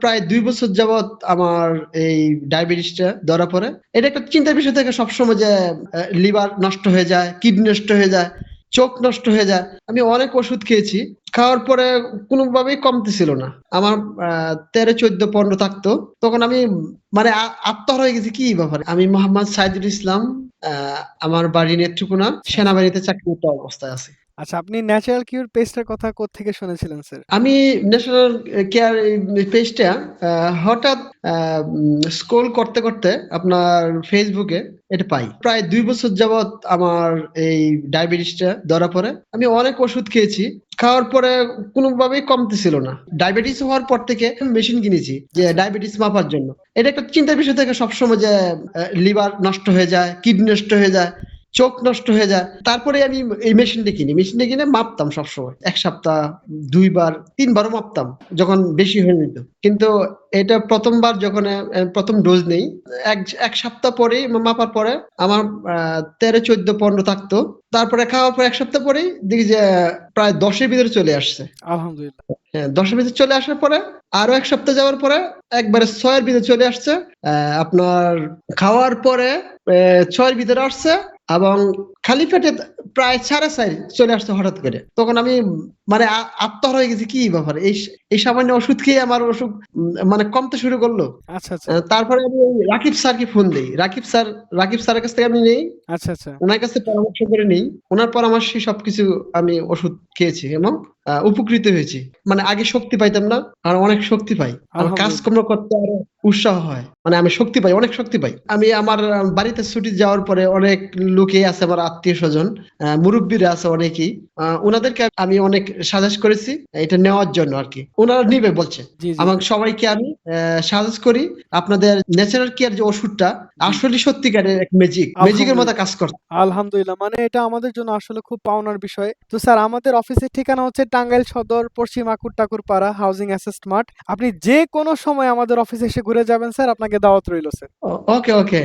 প্রায় ২ বছর যাবৎ আমার এই ডায়াবেটিসটা ধরা পড়ে। এটা একটা চিন্তার বিষয় থাকে সবসময় যে লিভার নষ্ট হয়ে যায়, কিডনি নষ্ট হয়ে যায়, চোখ নষ্ট হয়ে যায়। আমি অনেক ওষুধ খেয়েছি। খাওয়ার পরে কোনোভাবেই কমতেছিল না। আমার ১৩, ১৪, ১৫ থাকতো। তখন আমি মানে আত্মহারা হয়ে গেছি কি ব্যাপারে? আমি মোহাম্মদ সাইদুল ইসলাম। আ আমার বাড়ি নেত্রকোনা। আচ্ছা, আচ্ছা। সেনাবাহিনীতে চাকরিরত অবস্থায় আছি। আচ্ছা, আপনি ন্যাচারাল কিউর পেজটার কথা কোত্থেকে শুনেছিলেন স্যার? আমি ন্যাশনাল কেয়ার পেজটা হঠাৎ স্ক্রল করতে আপনার ফেসবুকে এটা পাই। প্রায় ২ বছর যাবৎ আমার এই ডায়াবেটিসটা ধরা পড়ে। আমি অনেক ওষুধ খেয়েছি। খাওয়ার পরে কোনোভাবেই কমতেছিল না। ডায়াবেটিস হওয়ার পর থেকে মেশিন কিনেছি যে আচ্ছা, ডায়াবেটিস মাপার জন্য। এটা একটা চিন্তার বিষয় থাকে সবসময় যে লিভার নষ্ট হয়ে যায়, কিডনি নষ্ট হয়ে যায়, চোখ নষ্ট হয়ে যায়। তারপরে আমি এই মেশিনটা কিনি। মেশিনটা কিনে মাপতাম সবসময়। ১ সপ্তাহ, ২ বার, ৩ বারও মাপতাম যখন বেশি হয়ে যেত। কিন্তু এটা ১ম বার যখন ১ম ডোজ নেই, ১ সপ্তাহ পরেই মাপার পরে আমার ১৩, ১৪, ১৫ থাকতো। তারপরে খাওয়ার পর ১ সপ্তাহ পরেই দেখি যে প্রায় ১০ এর ভিতরে চলে আসছে। আলহামদুলিল্লাহ। হ্যাঁ, ১০ এর ভিতরে চলে আসার পরে আরো ১ সপ্তাহ যাওয়ার পরে একবারে ৬ এর ভিতরে চলে আসছে। আপনার খাওয়ার পরে ৬ এর ভিতরে আসছে এবং খালি পেটে প্রায় ৪.৫ চলে আসছে হঠাৎ করে। তখন আমি মানে আত্মহারা হয়ে গেছি কি ব্যাপার? এই সামান্য ওষুধ খেয়ে আমার অসুখ মানে কমতে শুরু করলো। আচ্ছা, আচ্ছা। তারপরে আমি ওই রাকিব স্যারকে ফোন দেই। রাকিব স্যারের কাছ থেকে আমি নেই। আচ্ছা, আচ্ছা। উনার কাছে পরামর্শ করে নেই। উনার পরামর্শে সবকিছু আমি ওষুধ খেয়েছি এবং উপকৃত হয়েছি। মানে আগে শক্তি পাইতাম না, আর অনেক শক্তি পাই। আমার আলহামদুলিল্লাহ। কাজকর্ম করতে আরো উৎসাহ হয়। মানে আমি শক্তি পাই, অনেক শক্তি পাই। আমি আমার বাড়িতে ছুটি যাওয়ার পরে অনেক লোকেই আছে আমার আত্মীয়স্বজন, মুরুব্বিরা আছে অনেকেই। উনাদেরকে আমি অনেক সাজেস্ট করেছি এটা নেওয়ার জন্য আরকি। উনারা নিবে বলছে। জি, জি, জি। আমাকে সবাইকে আমি সাজেস্ট করি আপনাদের ন্যাচারাল কেয়ার যে ওষুধটা জি। আসলেই সত্যিকারের এক ম্যাজিক। ম্যাজিকের মতো আলহামদুলিল্লাহ। কাজ করে। আলহামদুলিল্লাহ। মানে এটা আমাদের জন্য আসলে খুব পাওনার বিষয়। তো স্যার, আমাদের অফিসের ঠিকানা হচ্ছে টাঙ্গাইল সদর পশ্চিম আকুরটাকুরপাড়া হাউজিং অ্যাসেস্ট মাঠ। আপনি যেকোনো সময় আমাদের অফিসে এসে ঘুরে যাবেন স্যার, আপনাকে দাওয়াত রইল স্যার। ওকে, ওকে।